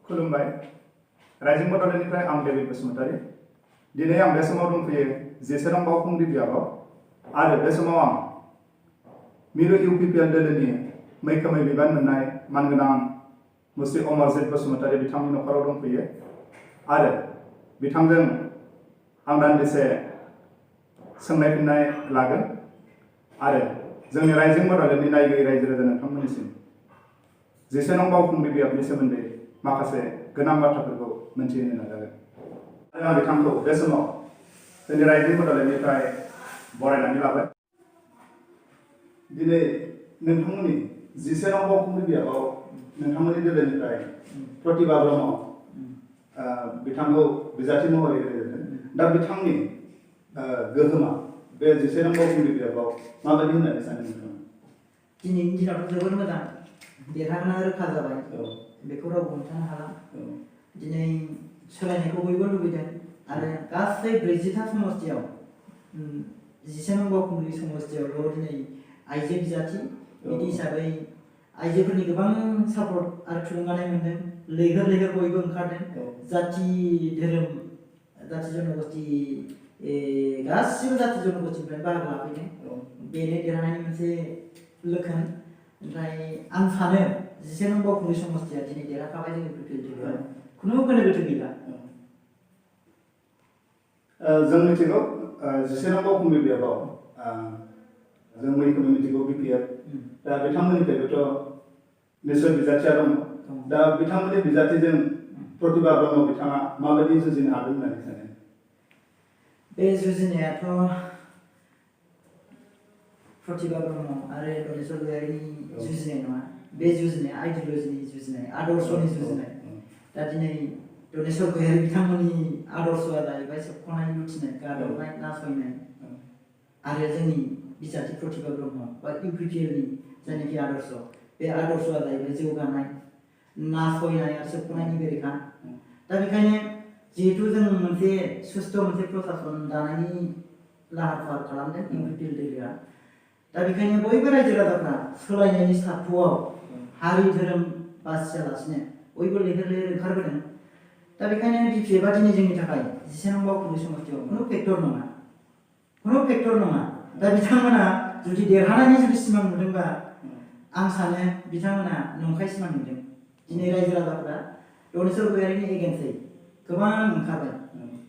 खुलुमबाय रायजिं बड'लेण्डनिफ्राय आं देबिद बसुमतारी दिनै आं बे समाव दंफैयो जेसेबां बावखुंग्रि बियाबाव आरो बे समाव आं मिरु UPPL दोलोनि मैखोमै बिबान मोननाय मानगोनां मुस्रि अमरजित बसुमतारी बिथांनि नखराव दंफैयो आरो बिथांजों आं दान्दिसे सोंनाय फिननाय लागोन आरो जोंनि रायजिं बड'लेण्डनि नायगिरि रायजो राजा नोंथांमोननिसिम जेसेबां बावखुंग्रि बियाबनि सोमोन्दै माखासे गोनां बाथ्राफोरखौ मोनथिहोनो नाजागोन आरो आं बिथांखौ बे समाव जोंनि रायजिं बड'लेण्डनिफ्राय बरायनानै लाबाय दिनै नोंथांमोननि जेसेबां बावखुंग्रि बियाबाव नोंथांमोननि दोलोनिफ्राय प्रतिभा ब्रह्म बिथांखौ बिजाथि महरै होदों दा बिथांनि गोहोमा बे जेसेबां बावखुंग्रि बियाबाव माबायदि होननानै सानो नोंथाङा दिनैनि दिनावथ' जोबोद मोजां देरहागोना रोखा जाबाय बेखौ रावबो हमथानो हाला दिनै सोलायनायखौ बयबो लुबैदों आरो गासै 40टा समस्तियाव 17 बावखुंग्रि समस्तियावल' दिनै आइजो बिजाथि बिदि हिसाबै आइजोफोरनि गोबां सापर्ट आरो थुलुंगानाय मोनदों लैहोर लैहोर बयबो ओंखारदों जाथि धोरोम जाथि जनगोष्ठी गासिबो जाथि जनगोष्ठीनिफ्राय बाहागो लाफैदों बेनो देरहानायनि मोनसे लक्षण ओमफ्राय आं सानो 17 बावखुंग्रि समस्तिया दिनै देरहाखाबाय जोंनि UPPL दोलोआ खुनु गोनो गोथो गैला जों मिथिगौ 17 बावखुंग्रि बियाबाव जों मैखोमै मिथिगौ UPPL दा बिथांमोननिफ्रायबोथ' निश्चय बिजाथिया दङ दा बिथांमोननि बिजाथिजों प्रतिभा ब्रह्म बिथाङा माबायदि जुजिनो हागोन होननानै सानो बे जुजिनायाथ' प्रतिभा ब्रह्म आरो दनेश्वर गयारिनि जुजिनाय नङा बे जुजिनाया आइडिय'लजिनि जुजिनाय आदर्शनि जुजिनाय दा दिनै दनेश्वर गयारि बिथांमोननि आदर्शआ जाहैबाय सोबख'नाय लुथिनाय गादबनाय नासयनाय आरो जोंनि बिजाथि प्रतिभा ब्रह्म बा UPPLनि जायनाखि आदर्श बे आदर्शआ जाहैबाय जौगानाय नासयनाय आरो सोबख'नायनि बेरेखा दा बेखायनो जिहेतु जों मोनसे सुस्थ' मोनसे प्रसासन दानायनि लाहार फाहार खालामदों UPPL दोलोआ दा बेखायनो बयबो रायजो राजाफ्रा सोलायनायनि सार्थ'आव हारि धोरोम बासियालासिनो बयबो लैहोर लैहोर ओंखारबोदों दा बेखायनो BPFआ दिनै जोंनि थाखाय 17 बावखुंग्रि समस्तियाव खुनु फेक्टर नङा दा बिथांमोना जुदि देरहानायनि जुदि सिमां नुदोंबा आं सानो बिथांमोना नंखाय सिमां नुदों दिनै रायजो राजाफ्रा दनेश्वर गयारिनि एगेन्स्टै गोबां ओंखारबाय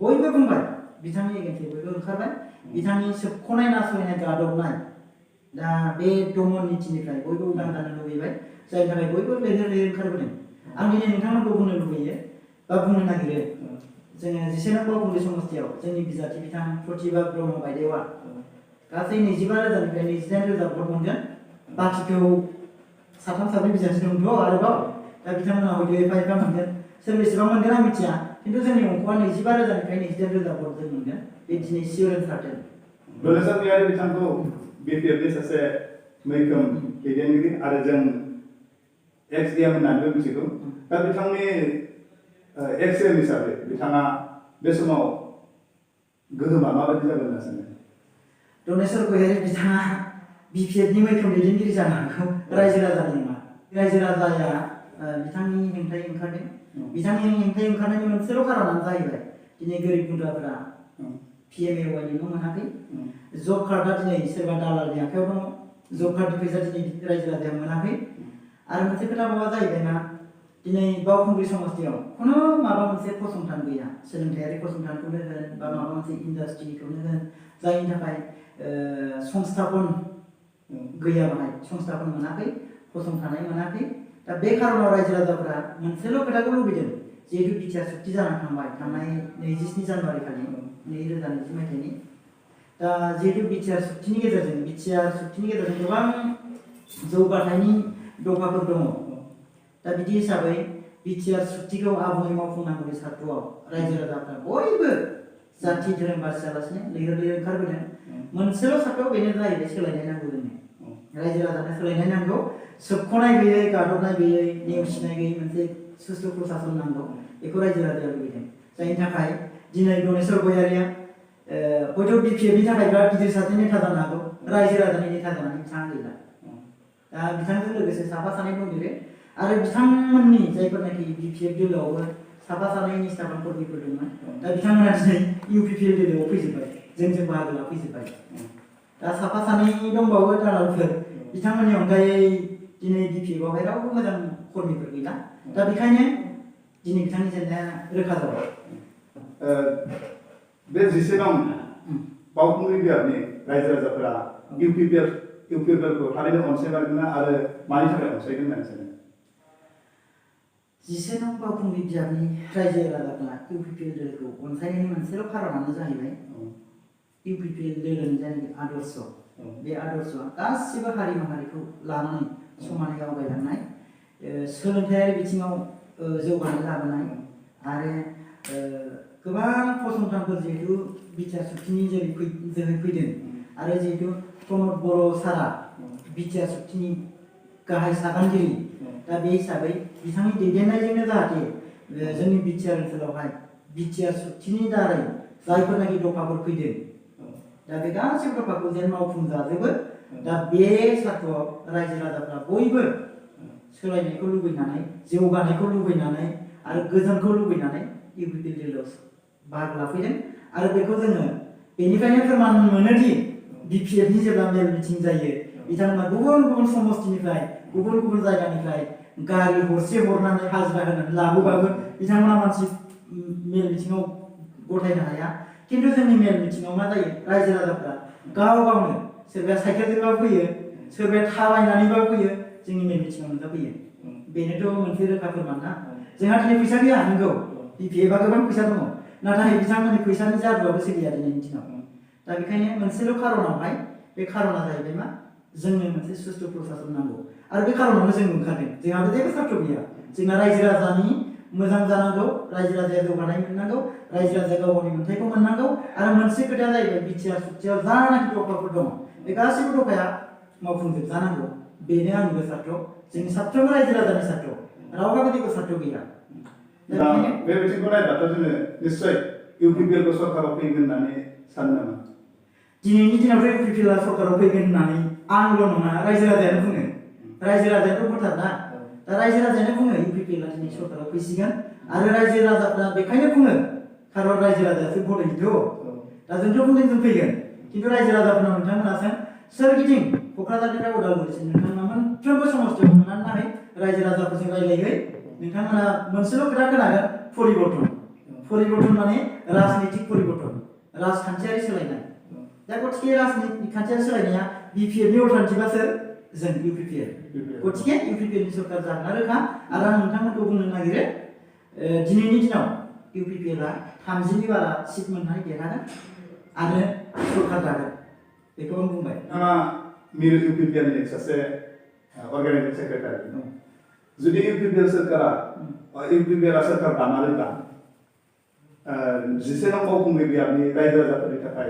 बयबो बुंबाय बिथांनि एगेन्स्टै बयबो ओंखारबाय बिथांनि सोबख'नाय नासयनाय गादबनाय दा बे दमन नीतिनिफ्राय बयबो उदां जानो लुबैबाय जायनि थाखाय बयबो लैहोर लैहोर ओंखारबोदों आं दिनै नोंथांमोनखौ बुंनो लुबैयो बा बुंनो नागिरो जोङो 17 बावखुंग्रि समस्तियाव जोंनि बिजाथि बिथां प्रतिभा ब्रह्म बायदेवा गासै 25,000निफ्राय 28,000 भट मोनगोन बाखिखौ साथाम साब्रै बिजाथि दंथ' आरोबाव दा बिथांमोना हयथ' एफा मोनगोन सोर बेसेबां मोनगोन आं मिथिया खिन्थु जोंनि अंकआ 25,000निफ्राय 28,000 भट जों मोनगोन बे दिनै सियर एन्ड सार्टेन दनेश्वर गयारि बिथांखौ BPFनि सासे मैखोम दैदेनगिरि आरो जों XDM होननानैबो मिथिगौ दा बिथांनि XM हिसाबै बिथाङा बे समाव गोहोमा माबायदि जागोन होनना सानो दनेश्वर गयारि बिथाङा BPFनि मैखोम दैदेनगिरि जानो हागौ रायजो राजानि नङा रायजो राजाया बिथांनि हेंथायै ओंखारदों बिथांनि हेंथायै ओंखारनायनि मोनसेल' खारनानो जाहैबाय दिनै गोरिब गुन्द्राफोरा PMAY न' मोनाखै जब कार्डआ दिनै सोरबा दालालनि आखायाव दङ जब कार्डनि फैसा दिनै रायजो राजाया मोनाखै आरो मोनसे खोथा बावा जाहैबाय मा दिनै बावखुंग्रि समस्तियाव खुनु माबा मोनसे फसंथान गैया सोलोंथायारि फसंथानखौनो होन बा माबा मोनसे इन्डास्ट्रिखौनो होन जायनि थाखाय संस्थापन गैया बाहाय संस्थापन मोनाखै फसंथानाय मोनाखै दा बे खारनाव रायजो राजाफ्रा मोनसेल' खोथाखौ लुबैदों जिहेतु बिटिआर सुक्ति जानानै थांबाय थांनाय 27 जानुवारि खालि 2020 मायथाइनि दा जिहेतु बिटिआर सुक्तिनि गेजेरजों गोबां जौगाथायनि दफाफोर दङ दा बिदि हिसाबै बिटिआर सुक्तिखौ आबुङै मावफुंनांगौनि सार्थ'आव रायजो राजाफ्रा बयबो जाथि धोरोम बासियालासिनो लैहोर लैहोर ओंखारबोदों मोनसेल' सार्थ'आव बेनो जाहैबाय सोलायनाय नांगौ जोंनो रायजो राजानो सोलायनाय नांगौ सोबख'नाय गैयै गादबनाय गैयै नेवसिनाय गैयै मोनसे सुस्थ' प्रसासन नांगौ बेखौ रायजो राजाया लुबैदों जायनि थाखाय दिनै दनेश्वर गयारिया हयथ' BPFनि थाखाय बिराद गिदिर सासे नेता जानो हागौ रायजो राजानि नेता जानानै बिथाङा गैला दा बिथांजों लोगोसे साफा सानै दंदेरो आरो बिथांमोननि जायफोरनाखि BPF दोलोआवबो साफा सानै निस्थाबान कर्मिफोर दंमोन दा बिथांमोना दिनै UPPL दोलोआव फैजोब्बाय जोंजों बाहागो लाफैजोब्बाय दा साफा सानै दंबावो दालालफोर बिथांमोननि अनगायै दिनै BPF आवहाय रावबो मोजां कर्मिफोर गैला दा बेखायनो दिनै बिथांनि जेंनाया रोखा जाबाय बे 11 नं बावखुंग्रि बिहारनि रायजो राजाफोरा UPPL खौ थारैनो अनसायमारगोन आरो मानि थाखाय अनसायगोन होननानै सानो 11 नं बावखुंग्रि बिहारनि रायजो राजाफोरा UPPL दोलोखौ अनसायनायनि मोनसेल' खारनानो जाहैबाय UPPL दोलोनि जायनाखि आदर्श बे आदर्शआ गासिबो हारि माहारिखौ लानानै समानै आवगायलांनाय सोलोंथायारि बिथिङाव जौगानाय लाबोनाय आरो गोबां फसंथानफोर जिहेतु बिटिआर सुक्तिनि जोहै फैदों आरो जिहेतु प्रमद बर' सारा बिटिआर सुक्तिनि गाहाय सागानगिरि दा बे हिसाबै बिथांनि दैदेननायजोंनो जाहाथे जोंनि बिटिआर ओनसोलावहाय बिटिआर सुक्तिनि दारै जायफोरनाखि दफाफोर फैदों दा बे गासैबो दफाखौ जेन मावफुंजाजोबो दा बे सार्थ'आव रायजो राजाफ्रा बयबो सोलायनायखौ लुबैनानै जौगानायखौ लुबैनानै आरो गोजोनखौ लुबैनानै UPPL दोलोआव बाहागो लाफैदों आरो बेखौ जोङो बेनिफ्रायनो फोरमान मोनोदि BPFनि जेब्ला मेल मिटिं जायो बिथांमोना गुबुन गुबुन समस्तिनिफ्राय गुबुन गुबुन जायगानिफ्राय गारि हरसे हरनानै हाजिरा होनानै लाबोबाबो बिथांमोना मानसि मेल मिटिङाव गथायनो हाया किन्तु जोंनि मेल मिटिङाव मा जायो रायजो राजाफ्रा गाव गावनो सोरबाया साइकेलजोंबाबो फैयो सोरबाया थाबायनानैबाबो फैयो जोंनि मेल मिटिङाव नुजाफैयो बेनोथ' मोनसे रोखा फोरमान ना जोंहा दिनै फैसा गैया नंगौ BPFआ गोबां फैसा दङ नाथाय बिथांमोननि फैसानि जादुआबो सोलिया दिनैनि दिनाव दा बेखायनो मोनसेल' खारनावहाय बे खारना जाहैबाय मा जोंनो मोनसे सुस्थु प्रसासन नांगौ आरो बे खारनावनो जों ओंखारदों जोंहाबो जेबो सार्थ गैया जोंना रायजो राजानि मोजां जानांगौ रायजो राजाया जौगानाय मोननांगौ रायजो राजाया गाव गावनि मोन्थायखौ मोननांगौ आरो मोनसे खोथाया जाहैबाय बिटिआर सुक्तियाव जानाखि दफाफोर दङ बे गासैबो दफाया मावफुंजोबजानांगौ बेनो आंनिबो सार्थ जोंनि साफ्रोमबो रायजो राजानि सार्थ रावहाबो जेबो सार्थ गैया दा बे बिथिंखौ नायब्लाथ' जोङो निश्चय UPPL खौ सरकाराव फैगोन होननानै सानो नामा दिनैनि दिनावथ' UPPL आ सरकाराव फैगोन होननानै आंल' नङा रायजो राजायानो बुङो रायजो राजायाथ' भटार ना दा रायजो राजायानो बुङो UPPL आ दिनै सरकाराव फैसिगोन आरो रायजो राजाफ्रा बेखायनो बुङो खारन रायजो राजायासो भट होयोथ' दा जोंथ' बुंदों जों फैगोन किन्तु रायजो राजाफोरनाव नोंथांमोनासो सोरगिदिं क'क्राझारनिफ्राय उदालगुरिसिम नोंथांमोना मोनफ्रोमबो समस्तियाव थांनानै नाहै रायजो राजाफोरजों रायलायहै नोंथांमोना मोनसेल' खोथा खोनागोन परिबर्तन माने राजनितिक परिबर्तन राजखान्थियारि सोलायनाय दा गतिके राजखान्थियारि सोलायनाया BPFनि अल्टारनेटिभआ सोर जों UPPL गतिके UPPLनि सरकार जागोना रोखा आरो आं नोंथांमोनखौ बुंनो नागिरो दिनैनि दिनाव UPPLआ 30नि बारा सिट मोननानै देरहागोन आरो सरकार दागोन बेखौ आं बुंबाय मिरु UPPLनि सासे अर्गानाइजिं सेक्रेटारि जुदि UPPL सरकारा सरकार दानानैब्ला 11 नं बावखुंग्रि बिहारनि रायजो राजाफोरनि थाखाय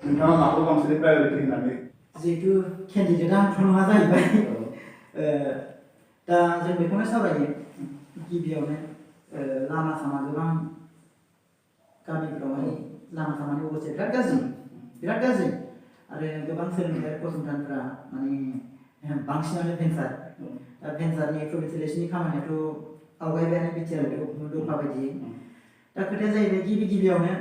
नोंथाङा माखौ बांसिन प्रायरिटि होननानै जिहेतु केन्डिडेटआ आंथ' नङा जाहैबाय दा जों बेखौनो सावरायो गिबियावनो लामा सामा गोबां गामिफोरावहाय लामा सामानि अबस्थाया बिराद गाज्रि आरो गोबां सोलोंथायारि फसंथानफोरा माने बांसिनानो भेन्सार दा भेन्सारनि प्रभिन्सियेलाइजेसननि खामानियाथ' आवगायबायानो बिटिआर दफा बायदियै दा खोथाया जाहैबाय गिबियावनो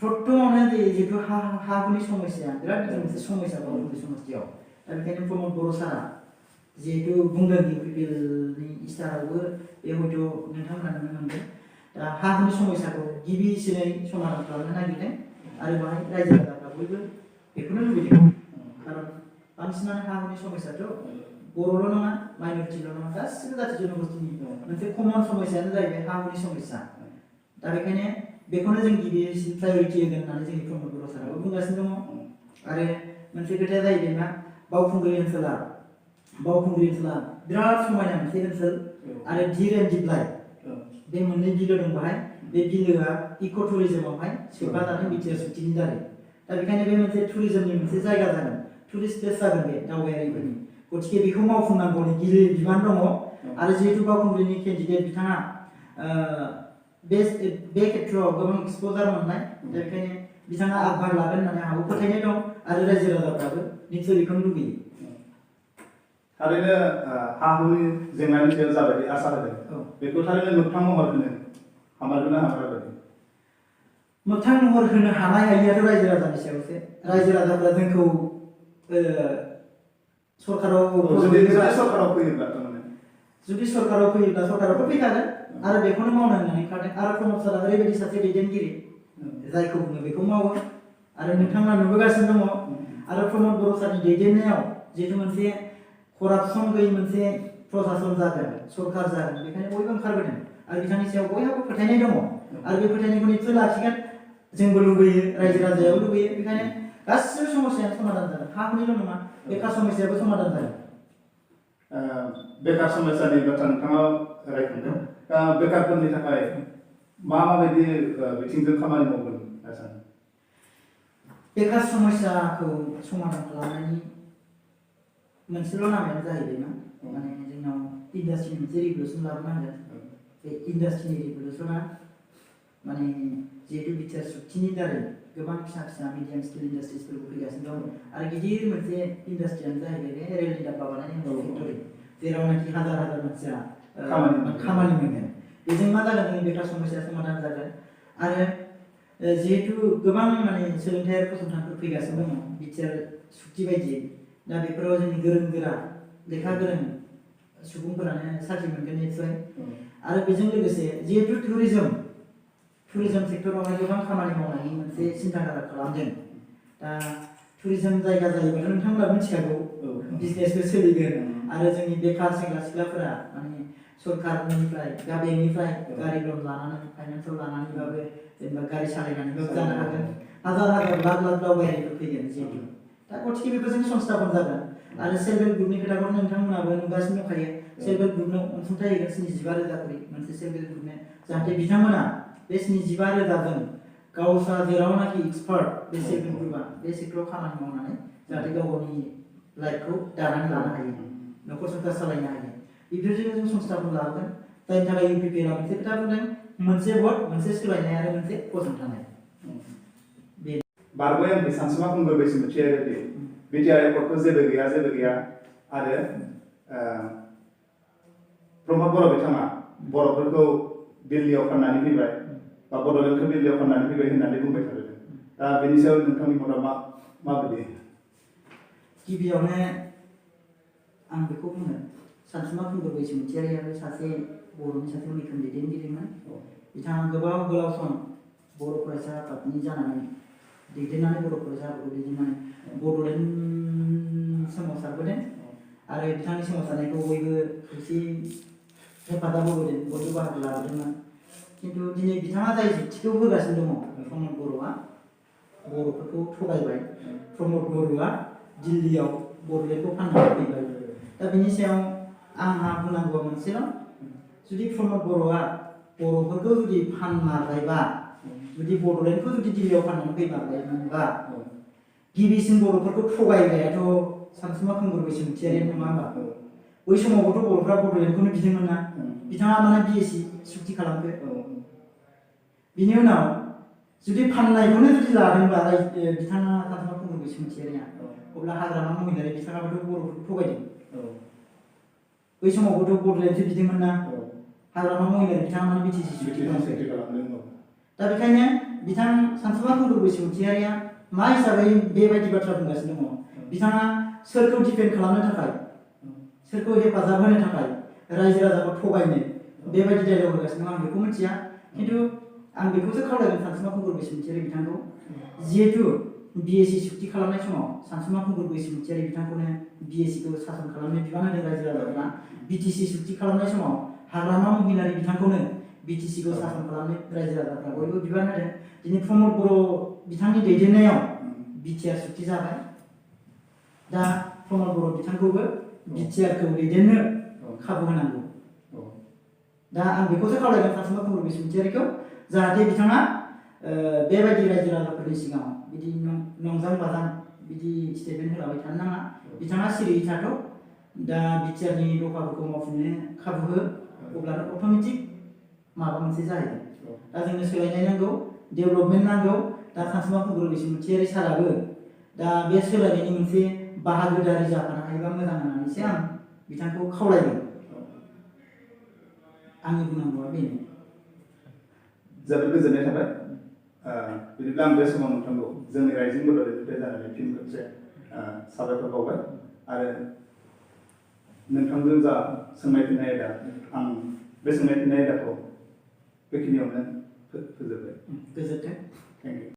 प्रथमावनो जिहेतु हा हुनि समस्या बिराद गिदिर मोनसे समस्या बावखुंग्रि समस्तियाव दा बेखायनो प्रमद बर' सारा जिहेतु बुंदों UPPLनि इस्टारावबो बे हयथ' नोंथांमोना नुनो मोनदों दा हा हुनि समस्याखौ गिबिसिनै समाधान खालामनो नागिरदों आरो बाहाय रायजो राजाफ्रा बयबो बेखौनो लुबैदों खारन बांसिनानो हा हुनि समस्याथ' बर'ल' नङा माइनरिटिल' नङा गासिबो जाथि जन'गोष्ठीनि मोनसे कमन समस्यायानो जाहैबाय हा हुनि समस्या दा बेखायनो बेखौनो जों गिबिसिन प्रायरिटि होगोन होननानै जोंनि प्रमद बर' साराबो बुंगासिनो दङ आरो मोनसे खोथाया जाहैबाय मा बावखुंग्रि ओनसोला बिराद समायना मोनसे ओनसोल आरो धीर एन्ड दिप्लाय बे मोननै बिलो दं बाहाय बे बिलोआ इक' टुरिजमावहाय सोफाजानाय बिटिआर सुक्तिनि दारै दा बेखायनो बे मोनसे टुरिजमनि मोनसे जायगा जागोन टुरिस्ट प्लेस जागोन बे दावबायारिफोरनि गतिके बेखौ मावफुंनांगौनि गिलिर बिबान दङ आरो जिहेतु बावखुंग्रिनि केन्डिडेट बिथाङा बे खेत्रआव गोबां एक्सप'जार मोननाय दा बेखायनो बिथाङा आगबार लागोन होननानै आंहाबो फोथायनाय दं आरो रायजो राजाफ्राबो निश्चय बेखौनो लुबैयो थारैनो हा हुनि जेंनानि सायाव जाबायदि आसा होदों बेखौ थारैनो मोगथां महर होनो हामारगोन ना हामारा बायदि मोगथां महर होनो हानाय हायियाथ' रायजो राजानि सायावसो रायजो राजाफ्रा जोंखौ सरकाराव सरकाराव फैयोब्ला जुदि सरकाराव फैयोब्ला सरकारावथ' फैखागोन आरो बेखौनो मावनो होननानै खादों आरो प्रमद सारा ओरैबायदि सासे दैदेनगिरि जायखौ बुङो बेखौ मावो आरो नोंथाङा नुबोगासिनो दङ आरो प्रमद बर' सारनि दैदेननायाव जिहेतु मोनसे करापसन गैयै मोनसे प्रशासन जागोन सरकार जागोन बेखायनो बयबो ओंखारबोदों आरो बिथांनि सायाव बयहाबो फोथायनाय दङ आरो बे फोथायनायखौ निसय लाखिगोन जोंबो लुबैयो रायजो राजायाबो लुबैयो बेखायनो गासिबो समस्यायानो समाधान जागोन हा हुनिल' नङा बेकार समस्यायाबो समाधान जागोन बेकार समस्यानि बाथ्रा नोंथाङा रायखांदों बेकारफोरनि थाखाय माबायदि बिथिंजों खामानि मावगोन सानो बेकार समस्याखौ समाधान खालामनायनि मोनसेल' लामायानो जाहैबायमोन माने जोंनाव इन्डास्ट्रिनि मोनसे रेगुलेसन लाबोनांगोन बे इन्डास्ट्रिनि रेगुलेसना माने जिहेतु बिटिआर सुक्तिनि दारै गोबां फिसा फिसा मिडियाम स्केल इन्डास्ट्रिसफोरबो फैगासिनो दं आरो गिदिर मोनसे इन्डास्ट्रियानो जाहैबाय बे रेलनि डाब्बा बानायनाय मोनसे फेक्टरि जेरावनाखि हाजार हाजार मानसिया खामानि मोनगोन बेजों मा जागोन जोंनि बेकार समस्या समाधान जागोन आरो जिहेतु गोबां माने सोलोंथायारि फसंथानफोर फैगासिनो दङ बिटिआर सुक्ति बायदियै दा बेफोराव जोंनि गोरों गोरा लेखा गोरों सुबुंफोरानो साख्रि मोनगोन निसय आरो बेजों लोगोसे जिहेतु टुरिजम सेक्टरावहाय गोबां खामानि मावनायनि मोनसे सिन्ताधारा खालामदों दा टुरिजम जायगा जायोबाथ' नोंथांमोना मिथिखागौ बिजनेसबो सोलिगोन आरो जोंनि बेकार सेंग्रा सिख्लाफोरा माने सरकारनिफ्राय बेंकनिफ्राय गारि लन लानानै फाइनान्सआव लानानैबाबो जेनेबा गारि सालायनानैबाबो जानो हागोन हाजार लाख दावबायारिफोर फैगोन जिहेतु दा गथिखे बेफोरजों संस्थापन जागोन आरो सेल्फ हेल्प ग्रुपनि खोथाखौ नोंथांमोनाबो नुगासिनो दंखायो सेल्फ हेल्प ग्रुपनो अनसुंथाइ होगोन 75,000 खरि मोनसे सेल्फ हेल्प ग्रुपनो जाहाथे बिथांमोना बे 75,000जों गावसा जेरावनाखि एक्सपार्ट बे सेल्फ हेल्प ग्रुपआ बे सेक्टराव खामानि मावनानै जाहाथे गाव गावनि लाइफखौ दानानै लानो हायो न'खर संसार सालायनो हायो बेफोरजोंनो जों संस्थापन लाबोगोन जायनि थाखाय UPPL आ मोनसे खोथा बुंदों मोनसे भट मोनसे सोलायनाय आरो मोनसे फसंथानाय बारग'या सानसुमा खुंगुर बैसोमुथियारि बिटिआर एकर्डखौ जेबो गैया आरो प्रमद बर' बिथाङा बर'फोरखौ दिल्लीयाव फाननानै फैबाय बा बड'लेण्डखौ दिल्लीयाव फाननानै फैबाय होननानै बुंबाय थादों दा बेनि सायाव नोंथांनि मता माबायदि गिबियावनो आं बेखौ बुङो सानसुमा खुंगुर बैसोमुथियारियाबो सासे बर'नि सासे मैखोम दैदेनगिरिमोन बिथाङा गोलाव सम बर' फरायसा आफादनि जानानै दैदेननानै बर' फरायसाफोरखौ दैदेननानै बड'लेण्ड सोमावसारबोदों आरो बिथांनि सोमावसारनायखौ बयबो खौसेयै हेफाजाब होबोदों बयबो बाहागो लाबोदोंमोन खिन्थु दिनै बिथाङा जाय जुक्तिखौ होगासिनो दङ प्रमद बर'आ बर'फोरखौ थगायबाय प्रमद बर'आ दिल्लीयाव बड'लेण्डखौ फाननानै फैबाय दा बिनि सायाव आंहा बुंनांगौआ मोनसेल' जुदि प्रमद बर'आ बर'फोरखौ जुदि फानमारबायबा जुदि बड'लेण्डखौ जुदि दिल्लीयाव फाननानै फैमारबायमोनबा गिबिसिन बर'फोरखौ थगायग्रायाथ' सानसुमा खुंगुर बैसोमुथियारि नङा होमबा बै समावबोथ' बर'फ्रा बड'लेण्डखौनो बिदोंमोन ना बिथाङा माने बिएसि सुक्ति खालामखो बिनि उनाव जुदि फाननायखौनो जुदि लादोंबा बिथाङा सानसुमा खुंगुर बैसोमुथियारिया अब्ला हाग्रामा महिलारि बिथाङाबोथ' बर'फोरखौ थगायदों बै समावबोथ' बड'लेण्डसो बिदोंमोन ना हाग्रामा महिलारि बिथाङा माने बिटिसि सुक्ति खालामदों दा बेखायनो बिथां सानसुमा खुंगुर बैसोमुथियारिया मा हिसाबै बेबायदि बाथ्रा बुंगासिनो दङ बिथाङा सोरखौ डिफेन्ड खालामनो थाखाय सोरखौ हेफाजाब होनो थाखाय रायजो राजाखौ थगायनो बेबायदि डायलग होगासिनो दं आं बेखौ मिथिया खिन्थु आं बेखौसो खावलायगोन सानसुमा खुंगुर बैसोमुथियारि बिथांखौ जिहेतु बिएसि सुक्ति खालामनाय समाव सानसुमा खुंगुर बैसोमुथियारि बिथांखौनो बिएसिखौ सासन खालामनो बिबान होदों रायजो राजाफोरा बिटिसि सुक्ति खालामनाय समाव हाग्रामा महिलारि बिथांखौनो बिटिसिखौ सासन खालामनो रायजो राजाफ्रा बयबो बिबान होदों दिनै प्रमद बर' बिथांनि दैदेननायाव बिटिआर सुक्ति जाबाय दा प्रमद बर' बिथांखौबो बिटिआरखौ दैदेननो खाबु होनांगौ दा आं बेखौसो खावलायगोन सानसुमा खुंगुर बैसोमुथियारिखौ जाहाथे बिथाङा बेबायदि रायजो राजाफोरनि सिगाङाव बिदि नंजां बाजां बिदि स्टेटमेन्ट होलाबाय थानो नाङा बिथाङा सिरियै थाथ' दा बिटिआरनि दफाफोरखौ मावफुंनो खाबु हो अब्लानो अट'मेटिक माबा मोनसे जाहैगोन दा जोंनो सोलायनाय नांगौ डेभेलपमेन्ट नांगौ दा सानसुमा खुंगुर बैसोमुथियारि साराबो दा बे सोलायनायनि मोनसे बाहागोदारि जाफानो हायोबा मोजां होननानैसो आं बिथांखौ खावलायदों आंनि बुंनांगौआ बेनो जोबोद गोजोननाय थाबाय बिदिब्ला आं बे समाव नोंथांखौ जोंनि रायजिं बड'लेण्डनिफ्राय जानानै फिन खेबसे साबायखर बावबाय आरो नोंथांजों जा सोंनाय फिननाय आयदा आं बे सोंनाय फिननाय आयदाखौ बेखिनियावनो फोजोबबाय गोजोन्थों थेंक इउ